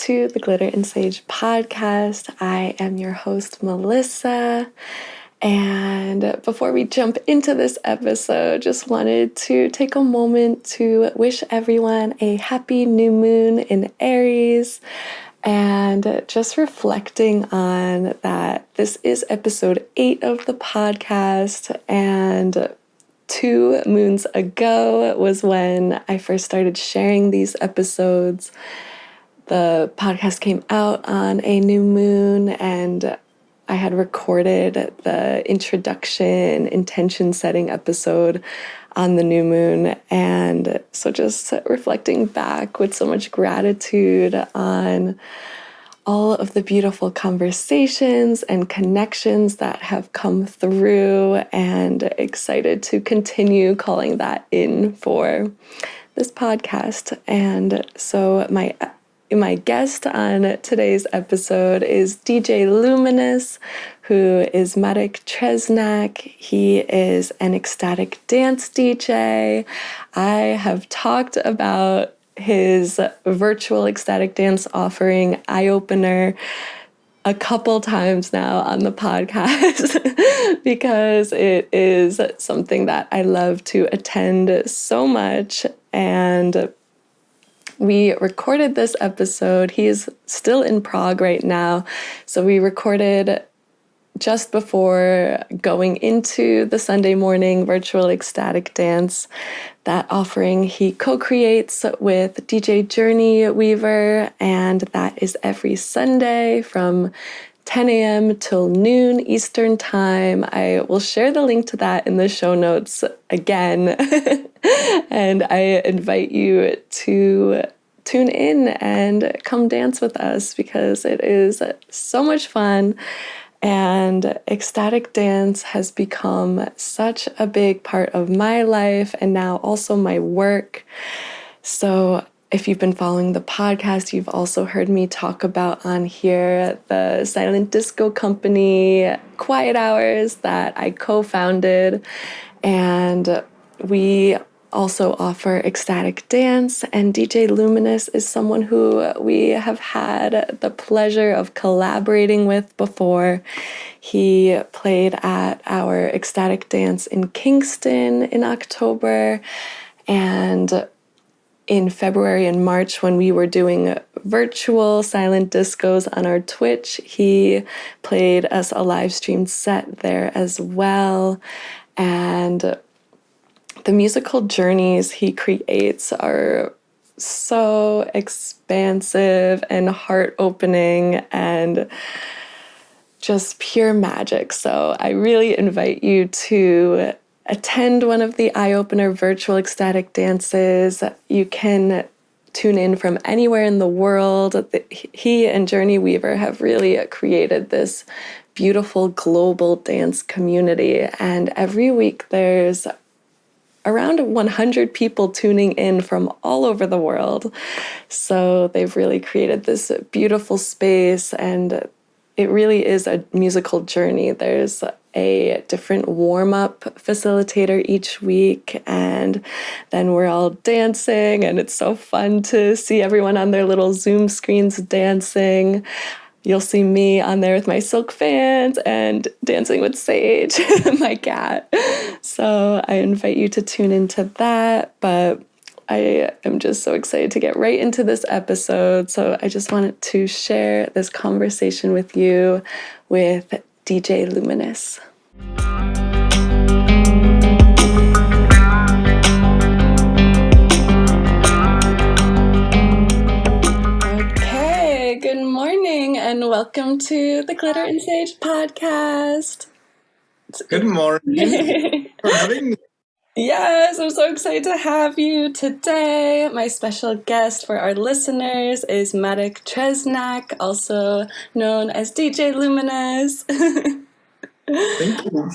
to the Glitter and Sage podcast. I am your host, Melissa. And before we jump into this episode, just wanted to take a moment to wish everyone a happy new moon in Aries. And just reflecting on that, this is episode 8 of the podcast, and 2 moons ago was when I first started sharing these episodes. The podcast came out on a new moon, and I had recorded the introduction intention setting episode on the new moon. And so just reflecting back with so much gratitude on all of the beautiful conversations and connections that have come through, and excited to continue calling that in for this podcast. And so my guest on today's episode is DJ Luminus, who is Marek Tresnak. He is an ecstatic dance DJ. I have talked about his virtual ecstatic dance offering, Eye Opener, a couple times now on the podcast because it is something that I love to attend so much. And we recorded this episode. He is still in Prague right now. So we recorded just before going into the Sunday morning virtual ecstatic dance. That offering he co-creates with DJ Journey Weaver, and that is every Sunday from 10 a.m. till noon Eastern time. I will share the link to that in the show notes again. And I invite you to tune in and come dance with us because it is so much fun. And ecstatic dance has become such a big part of my life and now also my work. So if you've been following the podcast, you've also heard me talk about on here the silent disco company, Quiet Hours, that I co-founded. And we also offer ecstatic dance, and DJ Luminus is someone who we have had the pleasure of collaborating with before. He played at our ecstatic dance in Kingston in October, and in February and March, when we were doing virtual silent discos on our Twitch, he played us a live streamed set there as well. And the musical journeys he creates are so expansive and heart-opening and just pure magic. So I really invite you to attend one of the Eye Opener virtual ecstatic dances. You can tune in from anywhere in the world. He and Journey Weaver have really created this beautiful global dance community, and every week there's around 100 people tuning in from all over the world. So they've really created this beautiful space, and it really is a musical journey. There's a different warm-up facilitator each week, and then we're all dancing, and it's so fun to see everyone on their little Zoom screens dancing. You'll see me on there with my silk fans and dancing with Sage, my cat. So I invite you to tune into that. But I am just so excited to get right into this episode. So I just wanted to share this conversation with you with DJ Luminus. Good morning and welcome to the Glitter and Sage podcast. Good morning. For having me. Yes, I'm so excited to have you today. My special guest for our listeners is Marek Tresnak, also known as DJ Luminus. Thank you.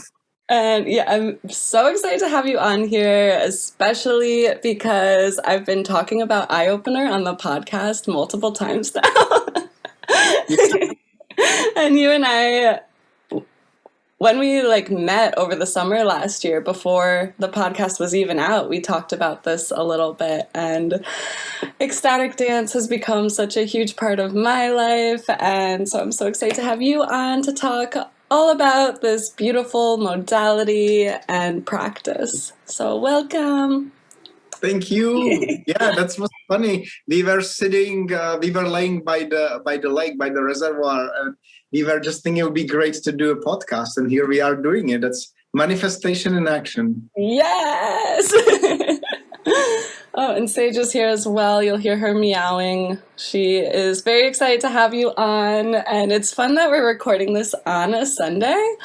And yeah, I'm so excited to have you on here, especially because I've been talking about Eye Opener on the podcast multiple times now. And you and I when we like met over the summer last year, before the podcast was even out, we talked about this a little bit, and ecstatic dance has become such a huge part of my life, and so I'm so excited to have you on to talk all about this beautiful modality and practice. So welcome. Thank you. Yeah, that was funny. We were laying by the lake, by the reservoir, and we were just thinking it would be great to do a podcast, and here we are doing it. That's manifestation in action. Yes. Oh, and Sage is here as well. You'll hear her meowing. She is very excited to have you on, and it's fun that we're recording this on a Sunday,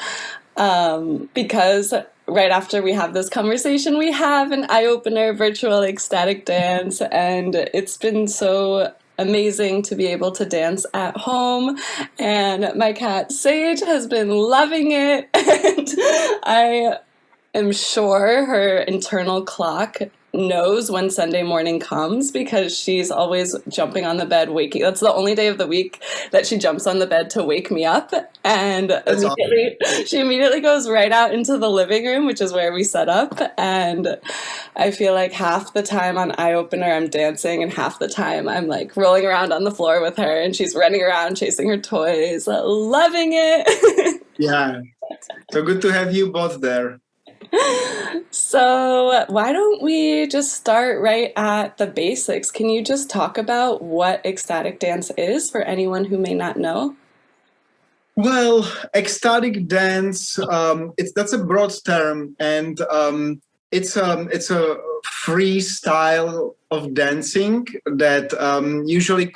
because right after we have this conversation, we have an eye-opener virtual ecstatic dance, and it's been so amazing to be able to dance at home, and my cat Sage has been loving it, and I am sure her internal clock knows when Sunday morning comes, because she's always jumping on the bed, waking. That's the only day of the week that she jumps on the bed to wake me up, and she immediately goes right out into the living room, which is where we set up, and I feel like half the time on Eye Opener I'm dancing, and half the time I'm like rolling around on the floor with her, and she's running around chasing her toys, loving it. Yeah, so good to have you both there. So why don't we just start right at the basics? Can you just talk about what ecstatic dance is for anyone who may not know? Well, ecstatic dance, that's a broad term, and it's a free style of dancing that usually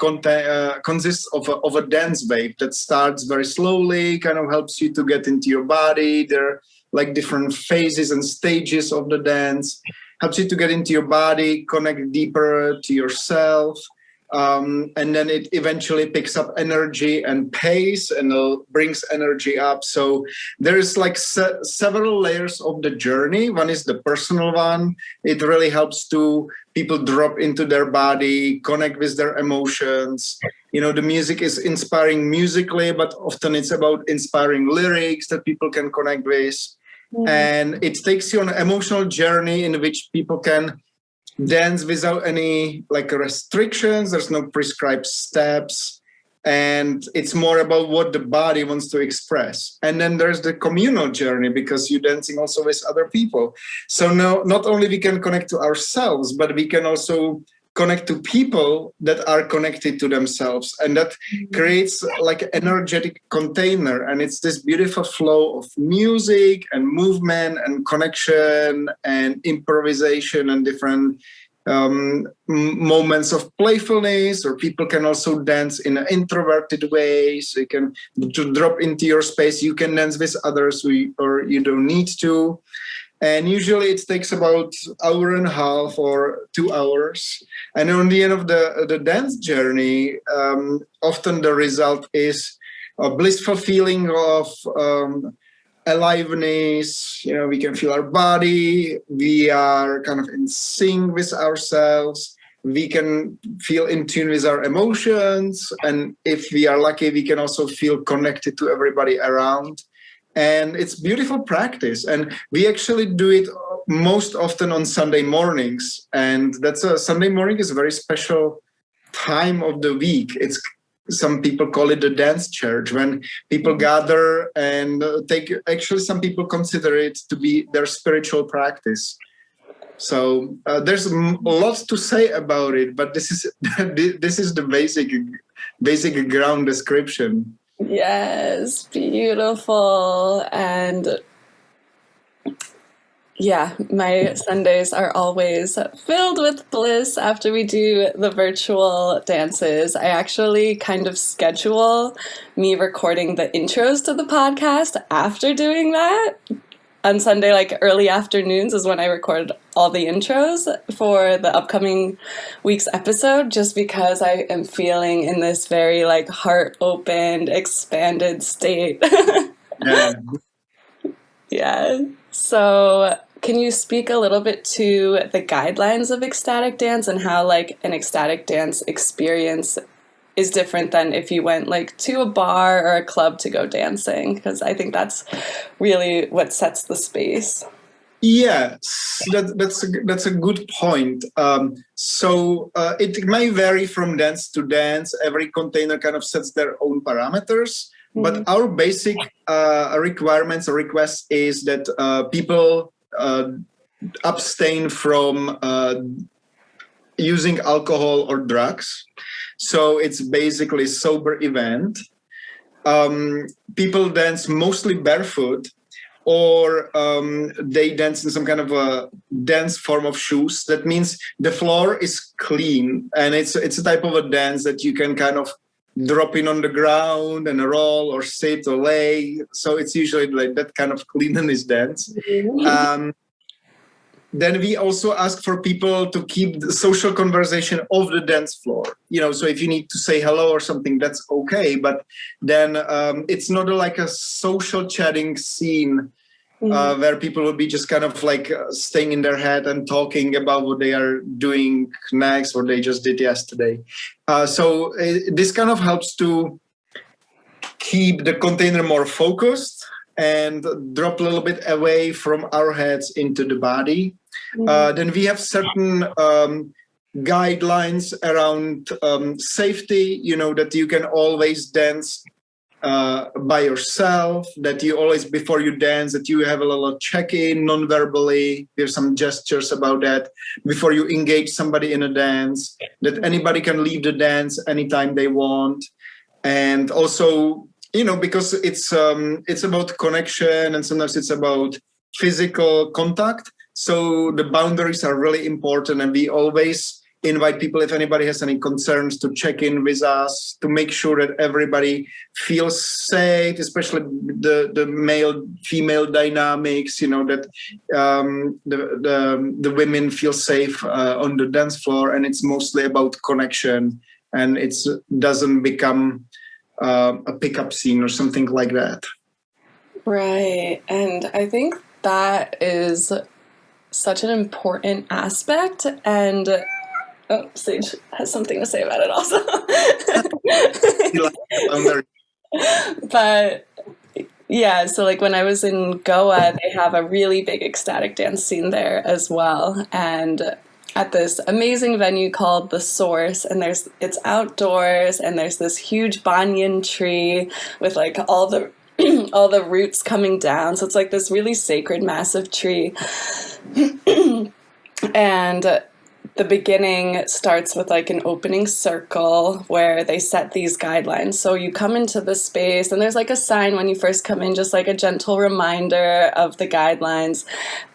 consists of a dance wave that starts very slowly, kind of helps you to get into your body. There like different phases and stages of the dance, helps you to get into your body, connect deeper to yourself, and then it eventually picks up energy and pace and brings energy up. So there's like several layers of the journey. One is the personal one. It really helps to people drop into their body, connect with their emotions. You know, the music is inspiring musically, but often it's about inspiring lyrics that people can connect with. And it takes you on an emotional journey in which people can dance without any like restrictions. There's no prescribed steps, and it's more about what the body wants to express. And then there's the communal journey, because you're dancing also with other people. So now not only we can connect to ourselves, but we can also connect to people that are connected to themselves, and that creates like an energetic container, and it's this beautiful flow of music and movement and connection and improvisation and different moments of playfulness. Or people can also dance in an introverted way, so you can to drop into your space. You can dance with others, or you don't need to. And usually it takes about an hour and a half or 2 hours. And on the end of the dance journey, often the result is a blissful feeling of aliveness. You know, we can feel our body. We are kind of in sync with ourselves. We can feel in tune with our emotions. And if we are lucky, we can also feel connected to everybody around. And it's beautiful practice. And we actually do it most often on Sunday mornings. And Sunday morning is a very special time of the week. Some people call it the dance church, when people gather and some people consider it to be their spiritual practice. So there's lots to say about it, but this is the basic ground description. Yes, beautiful. And yeah, my Sundays are always filled with bliss after we do the virtual dances. I actually kind of schedule me recording the intros to the podcast after doing that. On Sunday, like early afternoons, is when I record all the intros for the upcoming week's episode, just because I am feeling in this very like heart-opened, expanded state. Yeah. Yeah. So can you speak a little bit to the guidelines of ecstatic dance and how like an ecstatic dance experience is different than if you went like to a bar or a club to go dancing, because I think that's really what sets the space. Yes, that's a good point. It may vary from dance to dance. Every container kind of sets their own parameters, but our basic requirements or request is that people abstain from using alcohol or drugs. So it's basically a sober event. People dance mostly barefoot, or they dance in some kind of a dance form of shoes. That means the floor is clean, and it's a type of a dance that you can kind of drop in on the ground and roll or sit or lay. So it's usually like that kind of cleanliness dance. Then we also ask for people to keep the social conversation off the dance floor. So if you need to say hello or something, that's okay. But then it's not like a social chatting scene where people will be just kind of like staying in their head and talking about what they are doing next, what they just did yesterday. This kind of helps to keep the container more focused and drop a little bit away from our heads into the body. Then we have certain guidelines around safety, that you can always dance by yourself, that you always, before you dance, that you have a little check-in non-verbally. There's some gestures about that before you engage somebody in a dance, that anybody can leave the dance anytime they want. And also, because it's about connection, and sometimes it's about physical contact. So the boundaries are really important, and we always invite people, if anybody has any concerns, to check in with us to make sure that everybody feels safe, especially the male-female dynamics, that the women feel safe on the dance floor, and it's mostly about connection, and it doesn't become a pickup scene or something like that. Right. And I think that is such an important aspect, and Sage has something to say about it also. But yeah, so like when I was in Goa, they have a really big ecstatic dance scene there as well, and at this amazing venue called The Source, and it's outdoors, and there's this huge banyan tree with like all the all the roots coming down, so it's like this really sacred, massive tree. And the beginning starts with like an opening circle where they set these guidelines. So you come into the space, and there's like a sign when you first come in, just like a gentle reminder of the guidelines.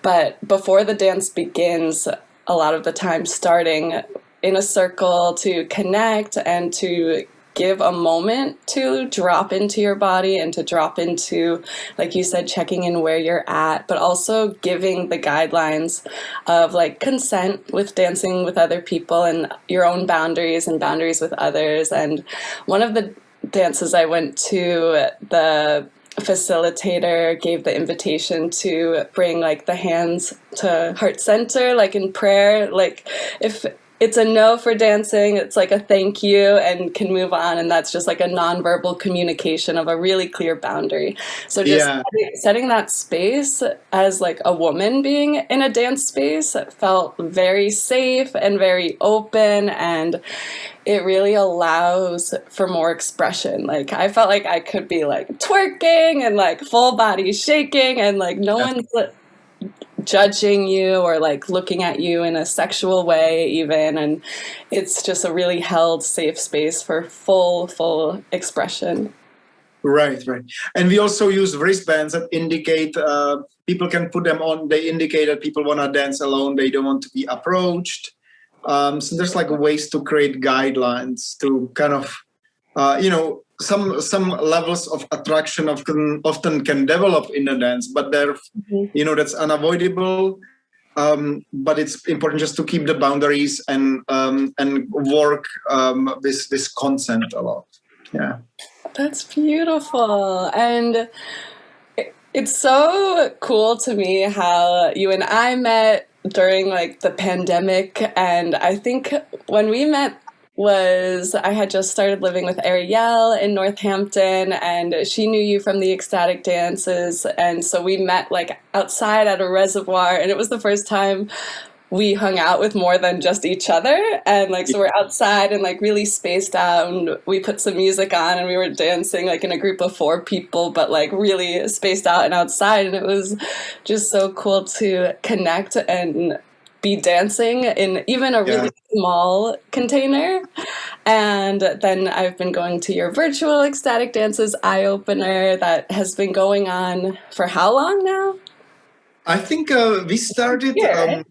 But before the dance begins, a lot of the time starting in a circle to connect and to give a moment to drop into your body and to drop into, like you said, checking in where you're at, but also giving the guidelines of like consent with dancing with other people and your own boundaries and boundaries with others. And one of the dances I went to, the facilitator gave the invitation to bring like the hands to heart center, like in prayer, like if it's a no for dancing, it's like a thank you and can move on. And that's just like a nonverbal communication of a really clear boundary. So just setting that space as like a woman being in a dance space felt very safe and very open, and it really allows for more expression. Like I felt like I could be like twerking and like full body shaking, and like no one's judging you or like looking at you in a sexual way even, and it's just a really held safe space for full expression. Right. And we also use wristbands that indicate people can put them on. They indicate that people want to dance alone, they don't want to be approached. So there's like ways to create guidelines to kind of some levels of attraction often can develop in a dance, but they're that's unavoidable. But it's important just to keep the boundaries and work this consent a lot. Yeah, that's beautiful. And it's so cool to me how you and I met during like the pandemic, and I think when we met was I had just started living with Ariel in Northampton, and she knew you from the Ecstatic Dances, and so we met like outside at a reservoir, and it was the first time we hung out with more than just each other, and like so we're outside and like really spaced out, and we put some music on and we were dancing like in a group of 4 people, but like really spaced out and outside, and it was just so cool to connect and be dancing in even a really small container. And then I've been going to your virtual Ecstatic Dances eye opener that has been going on for how long now? I think we started kind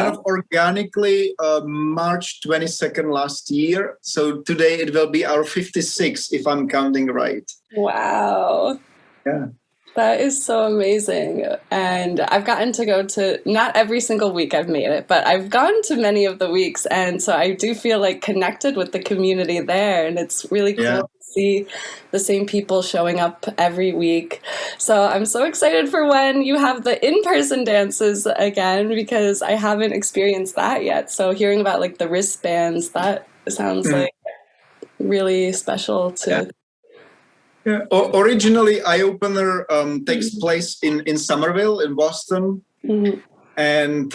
of organically March 22nd last year. So today it will be our 56th, if I'm counting right. Wow. Yeah. That is so amazing. And I've gotten to go to, not every single week I've made it, but I've gone to many of the weeks. And so I do feel like connected with the community there. And it's really cool to see the same people showing up every week. So I'm so excited for when you have the in-person dances again, because I haven't experienced that yet. So hearing about like the wristbands, that sounds like really special to... Yeah. Originally, Eye Opener takes place in Somerville, in Boston. And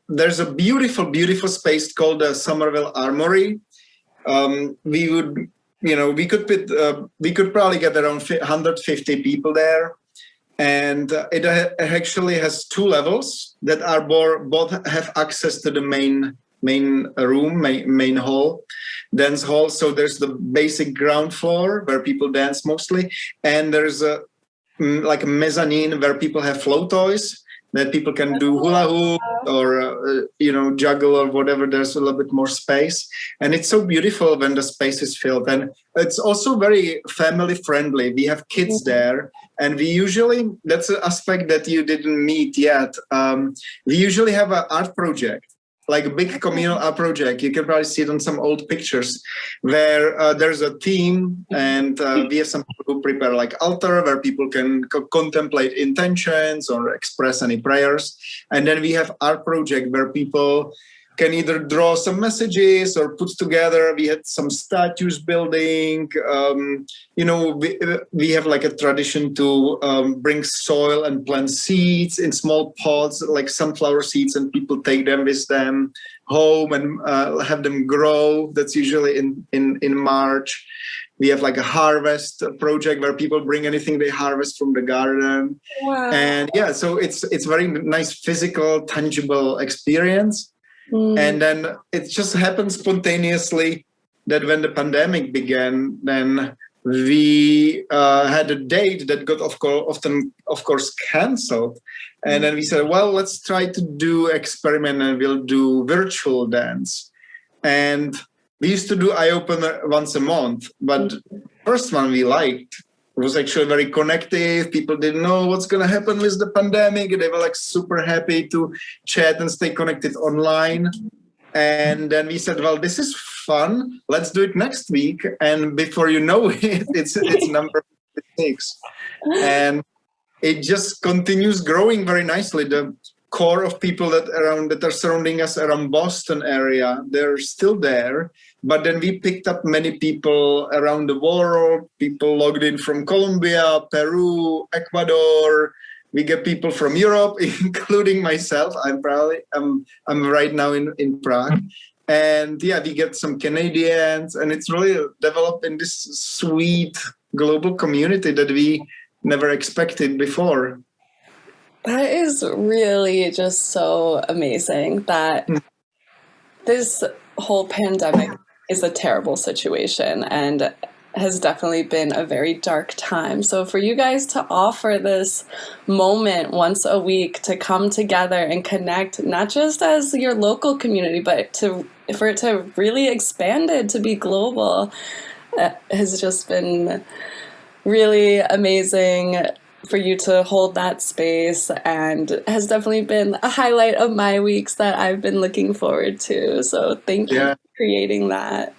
there's a beautiful, beautiful space called the Somerville Armory. We would, we could probably get around 150 people there. And it actually has 2 levels that are both have access to the main room, main hall, dance hall. So there's the basic ground floor where people dance mostly, and there's a like a mezzanine where people have flow toys that people can do hula hoop or juggle or whatever. There's a little bit more space, and it's so beautiful when the space is filled. And it's also very family friendly. We have kids there, and we usually, that's an aspect that you didn't meet yet. We usually have an art project, like a big communal art project. You can probably see it on some old pictures where there's a theme, and we have some people who prepare like altar where people can contemplate intentions or express any prayers. And then we have art project where people can either draw some messages or put together. We had some statues building. We have like a tradition to bring soil and plant seeds in small pots, like sunflower seeds, and people take them with them home and have them grow. That's usually in March. We have like a harvest project where people bring anything they harvest from the garden. Wow. And yeah, so it's very nice, physical, tangible experience. And then it just happened spontaneously that when the pandemic began, then we had a date that got of course canceled. And then we said, well, let's try to do experiment, and we'll do virtual dance. And we used to do Eye Opener once a month, but first one we liked. It was actually very connective. People didn't know what's going to happen with the pandemic. They were like super happy to chat and stay connected online. And then we said, well, this is fun. Let's do it next week. And before you know it, it's number 6. And it just continues growing very nicely. The core of people that are surrounding us around Boston area, they're still there. But then we picked up many people around the world, people logged in from Colombia, Peru, Ecuador. We get people from Europe, including myself. I'm right now in Prague. And yeah, we get some Canadians, and it's really developed in this sweet global community that we never expected before. That is really just so amazing that this whole pandemic is a terrible situation and has definitely been a very dark time. So for you guys to offer this moment once a week to come together and connect, not just as your local community, but for it to really expand it to be global, has just been really amazing for you to hold that space, and has definitely been a highlight of my weeks that I've been looking forward to. So thank you for creating that.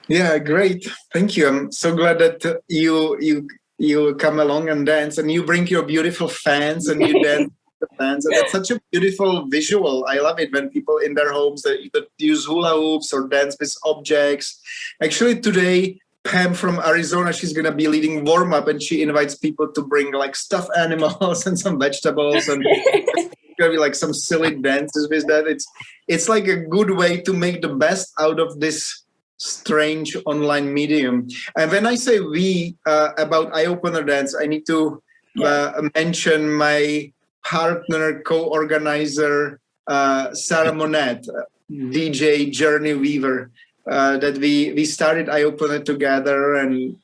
Yeah, great. Thank you. I'm so glad that you come along and dance, and you bring your beautiful fans and you dance the fans. And that's such a beautiful visual. I love it when people in their homes that use hula hoops or dance with objects. Actually, today, Pam from Arizona, she's going to be leading warm-up, and she invites people to bring like stuffed animals and some vegetables, and going to be like some silly dances with that. It's like a good way to make the best out of this strange online medium. And when I say we about Eye Opener Dance, I need to mention my partner, co-organizer, Sarah Monette, DJ Journey Weaver, that we started Eye Opener together, and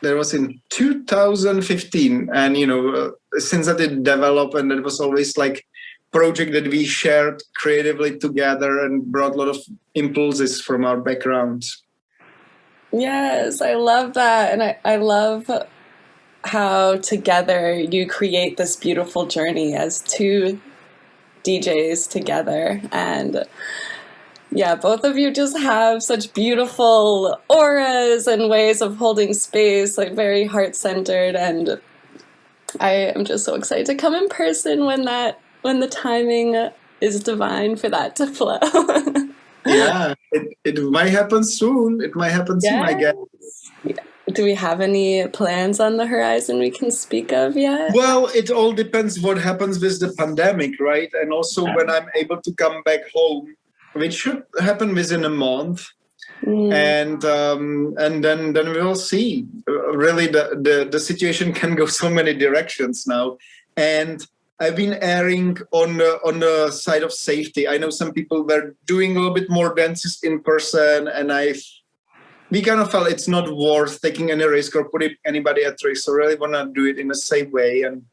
that was in 2015. And since that it developed, and it was always like project that we shared creatively together and brought a lot of impulses from our backgrounds. Yes, I love that. And I love how together you create this beautiful journey as two DJs together. And yeah, both of you just have such beautiful auras and ways of holding space, like very heart-centered. And I am just so excited to come in person when the timing is divine for that to flow. Yeah, it might happen soon. It might happen soon, I guess. Do we have any plans on the horizon we can speak of yet? Well, it all depends what happens with the pandemic, right? And also when I'm able to come back home, which should happen within a month. And then we'll see. Really, the situation can go so many directions now. And I've been erring on the side of safety. I know some people were doing a little bit more dances in person, and we kind of felt it's not worth taking any risk or putting anybody at risk. So really want to do it in a safe way, and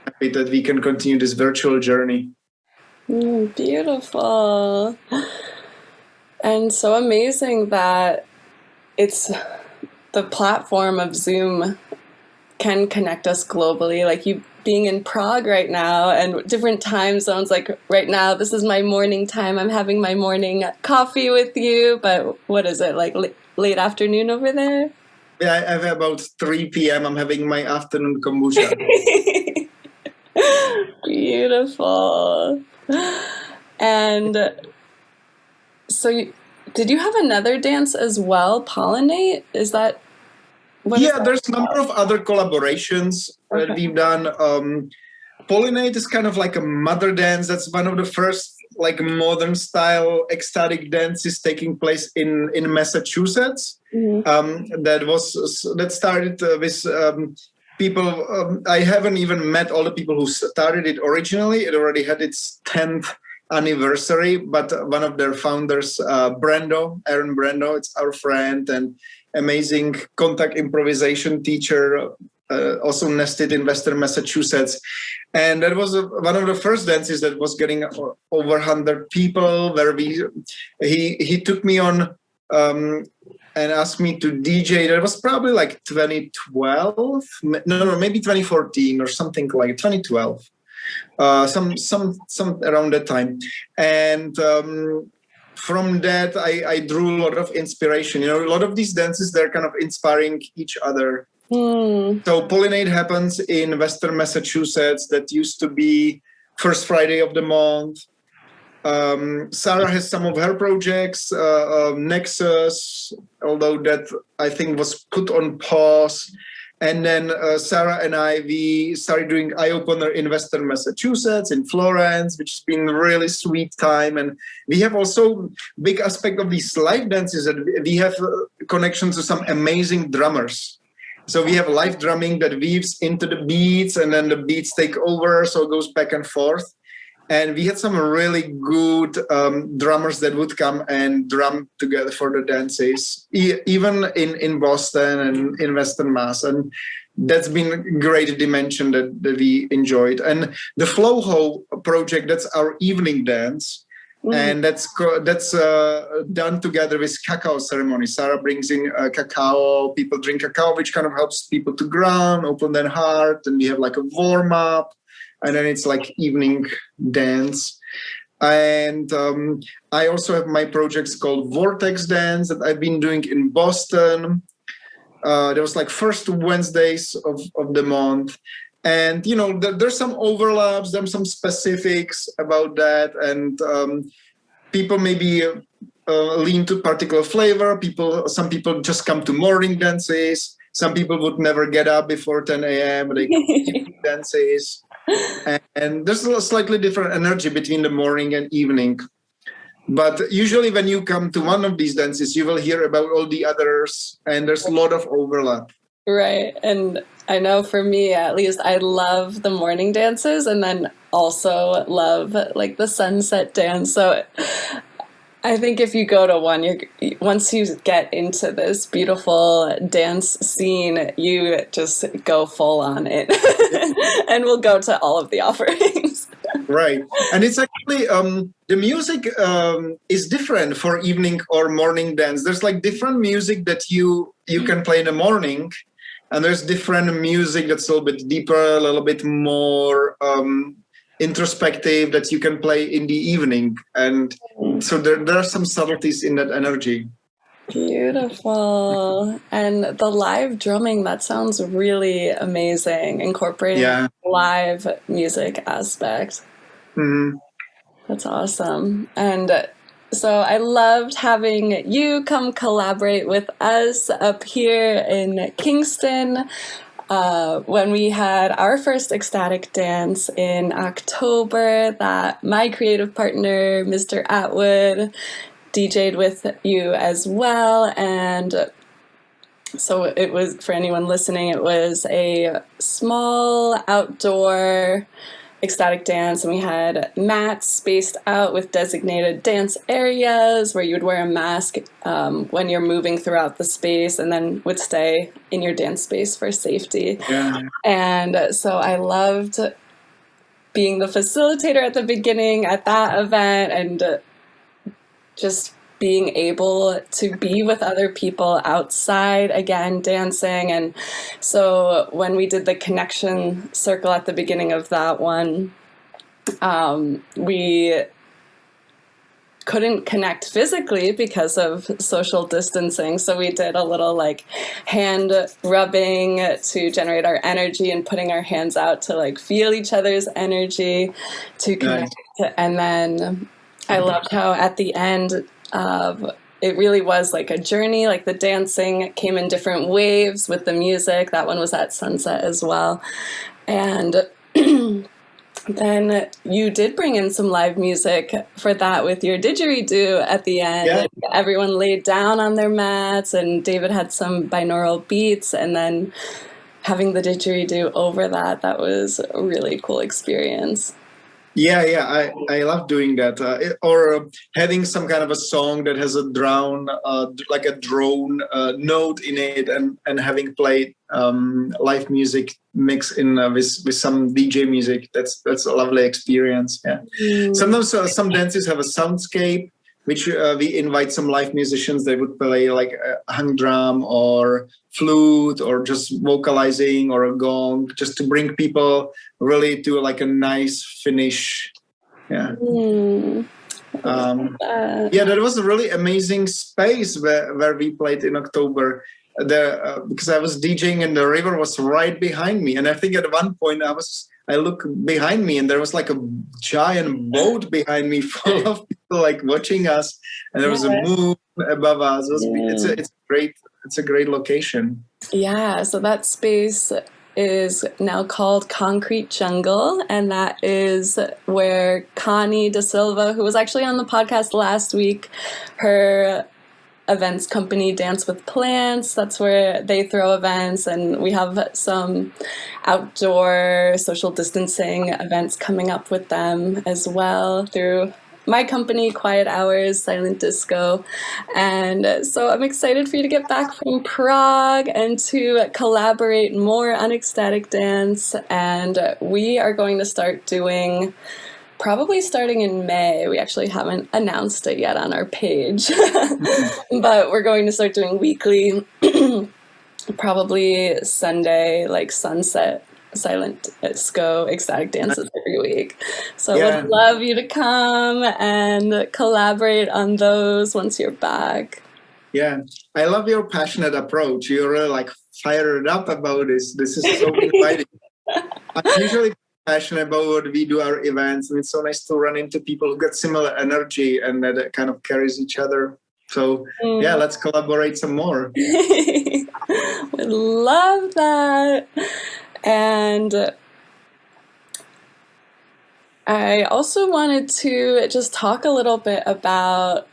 happy that we can continue this virtual journey. Beautiful. And so amazing that it's the platform of Zoom can connect us globally. Like you being in Prague right now and different time zones, like right now, this is my morning time. I'm having my morning coffee with you, but what is it, like late afternoon over there? Yeah, I have about 3 p.m. I'm having my afternoon kombucha. Beautiful. And so did you have another dance as well, Pollinate? Is that... There's a number of other collaborations that we've done. Pollinate is kind of like a mother dance. That's one of the first like modern style ecstatic dances taking place in Massachusetts. That started with people. I haven't even met all the people who started it originally. It already had its 10th anniversary, but one of their founders, Aaron Brando, it's our friend and amazing contact improvisation teacher, also nested in Western Massachusetts. And that was one of the first dances that was getting over 100 people, where he took me on and asked me to DJ. That was probably like 2012, maybe 2014 or something like 2012. Some around that time. And from that, I drew a lot of inspiration. A lot of these dances, they're kind of inspiring each other. So Pollinate happens in Western Massachusetts. That used to be first Friday of the month. Sarah has some of her projects, Nexus, although that I think was put on pause. And then Sarah and we started doing Eye Opener in Western Massachusetts, in Florence, which has been a really sweet time. And we have also big aspect of these live dances that we have connections to some amazing drummers. So we have live drumming that weaves into the beats, and then the beats take over, so it goes back and forth. And we had some really good drummers that would come and drum together for the dances, even in Boston and in Western Mass. And that's been a great dimension that we enjoyed. And the Flow Ho project, that's our evening dance. And that's done together with cacao ceremony. Sarah brings in cacao, people drink cacao, which kind of helps people to ground, open their heart. And we have like a warm up. And then it's like evening dance. And I also have my projects called Vortex Dance that I've been doing in Boston. There was like first Wednesdays of the month. And, there's some overlaps, there's some specifics about that. And people maybe lean to particular flavor. Some people just come to morning dances. Some people would never get up before 10 a.m. They come to evening dances. And there's a slightly different energy between the morning and evening. But usually when you come to one of these dances, you will hear about all the others, and there's a lot of overlap. Right. And I know for me, at least, I love the morning dances and then also love like the sunset dance. So I think if you go to one, once you get into this beautiful dance scene, you just go full on it and we'll go to all of the offerings. Right. And it's actually, the music is different for evening or morning dance. There's like different music that you can play in the morning, and there's different music that's a little bit deeper, a little bit more introspective that you can play in the evening. And so there are some subtleties in that energy. Beautiful. And the live drumming, that sounds really amazing, incorporating live music aspect. Mm-hmm. That's awesome. And so I loved having you come collaborate with us up here in Kingston. When we had our first Ecstatic Dance in October, that my creative partner, Mr. Atwood, DJ'd with you as well. And so it was, for anyone listening, it was a small outdoor ecstatic dance, and we had mats spaced out with designated dance areas where you would wear a mask when you're moving throughout the space, and then would stay in your dance space for safety. Yeah. And so I loved being the facilitator at the beginning at that event, and just being able to be with other people outside, again, dancing. And so when we did the connection circle at the beginning of that one, we couldn't connect physically because of social distancing. So we did a little like hand rubbing to generate our energy and putting our hands out to like feel each other's energy to connect. Nice. And then I loved how at the end, it really was like a journey, like the dancing came in different waves with the music. That one was at sunset as well. And then you did bring in some live music for that with your didgeridoo at the end. Yeah. Everyone laid down on their mats, and David had some binaural beats, and then having the didgeridoo over that, that was a really cool experience. Yeah, I love doing that. Or having some kind of a song that has a drone, like a drone note in it, and having played live music mix in with some DJ music. That's a lovely experience. Yeah. Sometimes some dances have a soundscape, which we invite some live musicians. They would play like a hang drum or flute or just vocalizing or a gong, just to bring people really to like a nice finish. Yeah. Yeah, that was a really amazing space where we played in October. Because I was DJing and the river was right behind me, and I think at one point I look behind me and there was like a giant boat behind me full of people like watching us, and there was a moon above us. It's a great location. Yeah, so that space is now called Concrete Jungle, and that is where Connie Da Silva, who was actually on the podcast last week, her events company Dance with Plants, that's where they throw events, and we have some outdoor social distancing events coming up with them as well through my company, Quiet Hours, Silent Disco. And so I'm excited for you to get back from Prague and to collaborate more on Ecstatic Dance. And we are going to start doing, probably starting in May. We actually haven't announced it yet on our page, but we're going to start doing weekly, probably Sunday, like sunset, silent disco, ecstatic dances every week. So I would love you to come and collaborate on those once you're back. Yeah, I love your passionate approach. You're really like fired up about this. This is so inviting. I'm usually passionate about what we do our events, and it's so nice to run into people who got similar energy and that kind of carries each other. So yeah, let's collaborate some more. Would love that. And I also wanted to just talk a little bit about,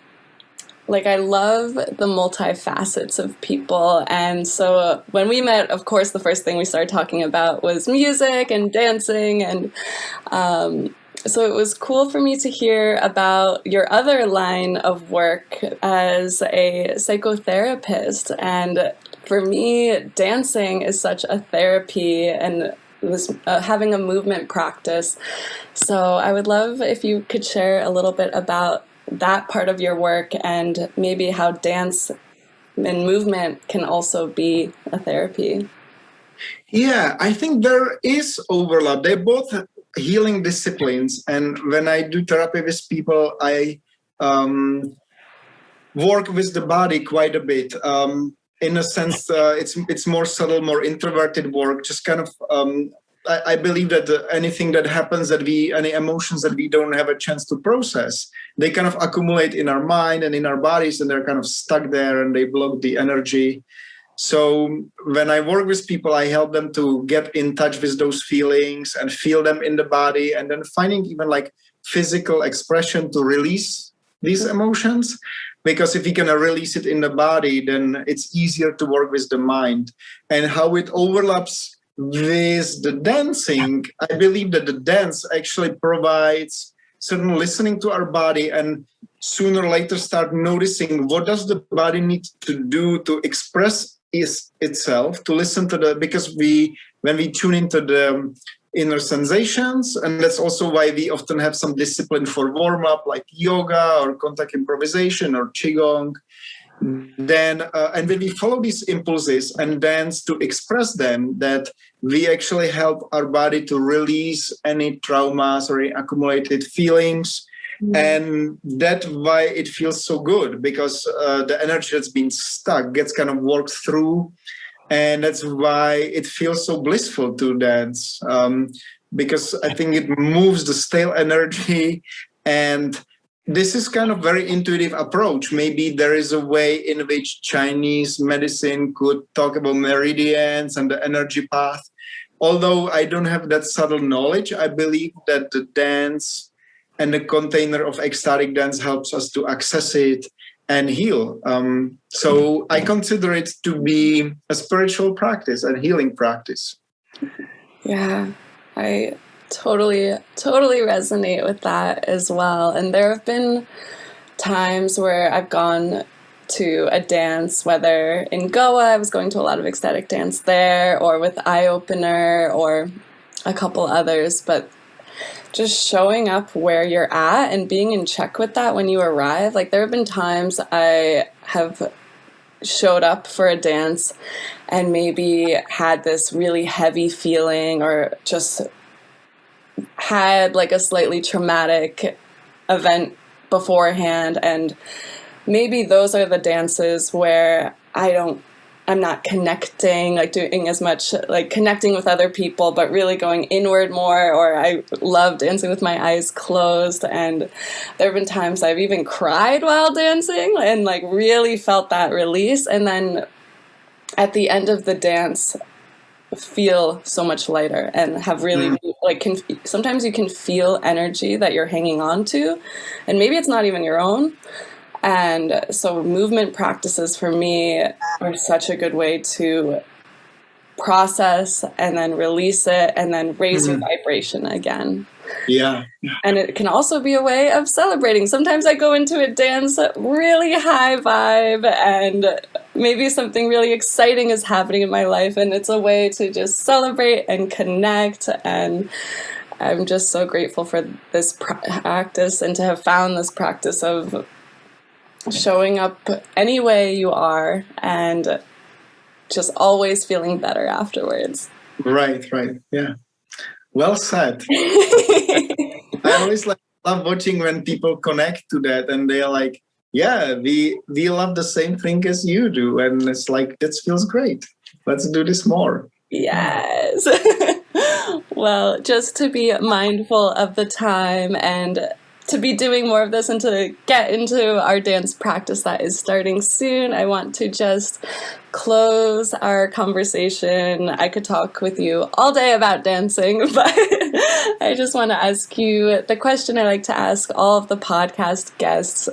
like, I love the multifacets of people. And so when we met, of course, the first thing we started talking about was music and dancing. And so it was cool for me to hear about your other line of work as a psychotherapist. And for me, dancing is such a therapy and having a movement practice. So I would love if you could share a little bit about that part of your work and maybe how dance and movement can also be a therapy. Yeah, I think there is overlap. They're both healing disciplines. And when I do therapy with people, I work with the body quite a bit. In a sense, it's more subtle, more introverted work, just kind of I believe that anything that happens any emotions that we don't have a chance to process, they kind of accumulate in our mind and in our bodies, and they're kind of stuck there and they block the energy. So when I work with people, I help them to get in touch with those feelings and feel them in the body, and then finding even like physical expression to release these emotions. Because if we can release it in the body, then it's easier to work with the mind. And how it overlaps with the dancing, I believe that the dance actually provides certain listening to our body, and sooner or later start noticing what does the body need to do to express itself, to listen to because when we tune into the inner sensations, and that's also why we often have some discipline for warm-up like yoga or contact improvisation or qigong. Then and when we follow these impulses and dance to express them, that we actually help our body to release any traumas or accumulated feelings. And that's why it feels so good, because the energy that's been stuck gets kind of worked through, and that's why it feels so blissful to dance, because I think it moves the stale energy. And this is kind of very intuitive approach. Maybe there is a way in which Chinese medicine could talk about meridians and the energy path. Although I don't have that subtle knowledge, I believe that the dance and the container of ecstatic dance helps us to access it and heal. So I consider it to be a spiritual practice and healing practice. Yeah, I totally resonate with that as well. And there have been times where I've gone to a dance, whether in Goa, I was going to a lot of ecstatic dance there, or with Eye Opener or a couple others, but just showing up where you're at and being in check with that when you arrive. Like, there have been times I have showed up for a dance and maybe had this really heavy feeling, or just had like a slightly traumatic event beforehand, and maybe those are the dances where I'm not connecting, like doing as much, like connecting with other people, but really going inward more. Or I love dancing with my eyes closed, and there have been times I've even cried while dancing and like really felt that release, and then at the end of the dance feel so much lighter and have really like sometimes you can feel energy that you're hanging on to, and maybe it's not even your own. And so movement practices for me are such a good way to process and then release it and then raise your vibration again. Yeah. And it can also be a way of celebrating. Sometimes I go into a dance really high vibe, and maybe something really exciting is happening in my life, and it's a way to just celebrate and connect. And I'm just so grateful for this practice, and to have found this practice of showing up any way you are and just always feeling better afterwards. Right. Yeah. Well said. I always love watching when people connect to that, and they're like, yeah, we love the same thing as you do. And it's like, this feels great. Let's do this more. Yes. Well, just to be mindful of the time and to be doing more of this and to get into our dance practice that is starting soon, I want to just close our conversation. I could talk with you all day about dancing, but I just want to ask you the question I like to ask all of the podcast guests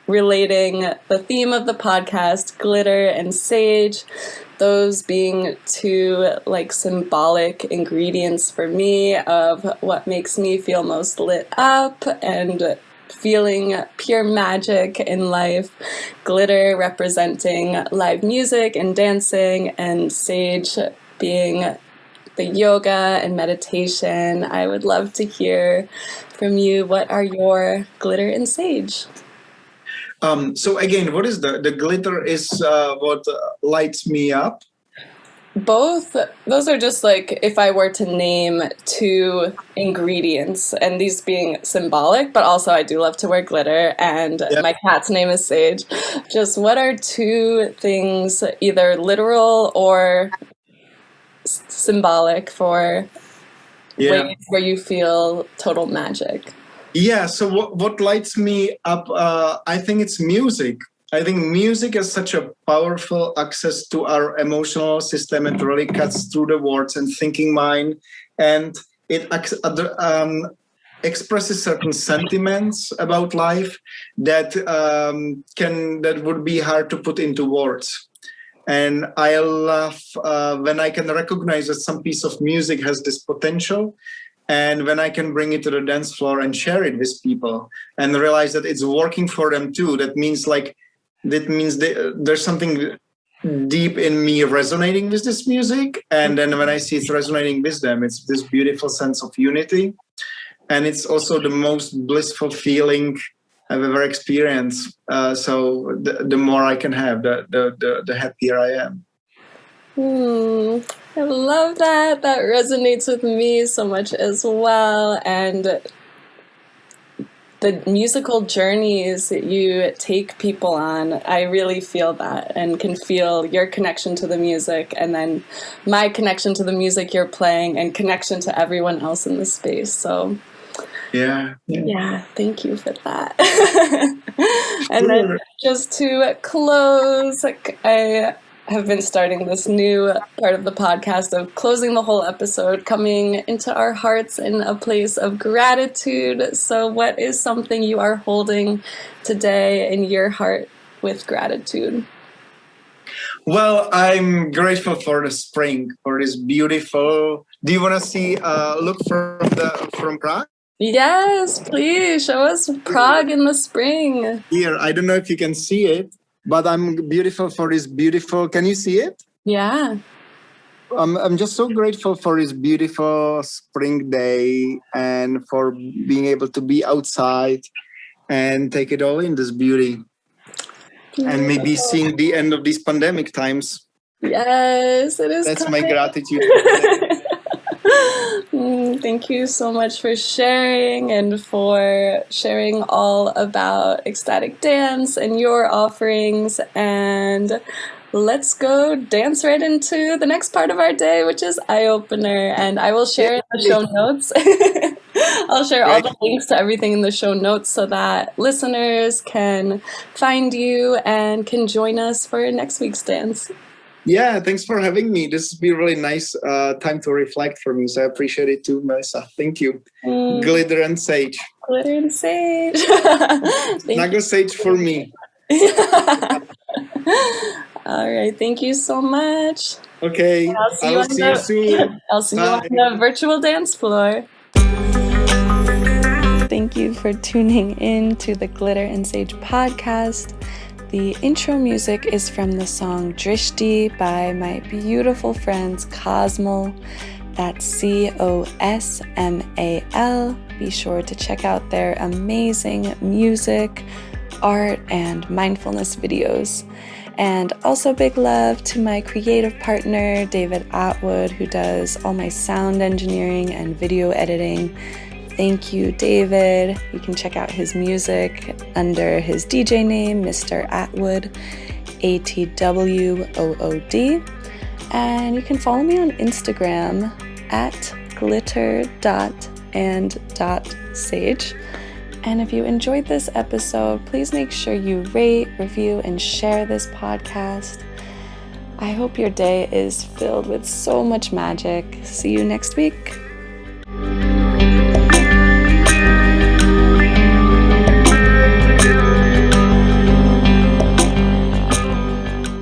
relating the theme of the podcast, glitter and sage, those being two symbolic ingredients for me of what makes me feel most lit up and feeling pure magic in life. Glitter representing live music and dancing, and sage being the yoga and meditation. I would love to hear from you. What are your glitter and sage? So again, what is the glitter is what lights me up? Both. Those are just if I were to name two ingredients, and these being symbolic, but also I do love to wear glitter, and my cat's name is Sage. Just what are two things, either literal or symbolic, for ways where you feel total magic? Yeah, so what lights me up, I think it's music. I think music is such a powerful access to our emotional system. It really cuts through the words and thinking mind, and it expresses certain sentiments about life that would be hard to put into words. And I love when I can recognize that some piece of music has this potential, and when I can bring it to the dance floor and share it with people and realize that it's working for them too. That means there's something deep in me resonating with this music. And then when I see it resonating with them, it's this beautiful sense of unity. And it's also the most blissful feeling I've ever experienced. So the more I can have, the happier I am. I love that. That resonates with me so much as well. And the musical journeys that you take people on, I really feel that and can feel your connection to the music, and then my connection to the music you're playing and connection to everyone else in the space. So yeah, thank you for that. And then just to close, I have been starting this new part of the podcast of closing the whole episode, coming into our hearts in a place of gratitude. So what is something you are holding today in your heart with gratitude? Well, I'm grateful for the spring, for this beautiful. Do you want to see look from Prague? Yes, please show us Prague in the spring. Here, I don't know if you can see it, but I'm beautiful for this beautiful. Can you see it? Yeah. I'm just so grateful for this beautiful spring day and for being able to be outside and take it all in, this beauty. And maybe seeing the end of these pandemic times. Yes, it is. That's my gratitude. Thank you so much for sharing and for sharing all about Ecstatic Dance and your offerings. And let's go dance right into the next part of our day, which is Eye Opener. And I will share in the show notes. I'll share all the links to everything in the show notes so that listeners can find you and can join us for next week's dance. Yeah, thanks for having me. This has been a really nice time to reflect for me. So I appreciate it too, Melissa. Thank you. Glitter and sage. Glitter and sage. Snuggle sage for me. All right. Thank you so much. Okay. I'll see you soon. I'll see you on the virtual dance floor. Thank you for tuning in to the Glitter and Sage podcast. The intro music is from the song Drishti by my beautiful friends Cosmal. That's COSMAL. Be sure to check out their amazing music, art, and mindfulness videos. And also big love to my creative partner, David Atwood, who does all my sound engineering and video editing. Thank you, David. You can check out his music under his DJ name, Mr. Atwood, ATWOOD. And you can follow me on Instagram at glitter.and.sage. And if you enjoyed this episode, please make sure you rate, review, and share this podcast. I hope your day is filled with so much magic. See you next week.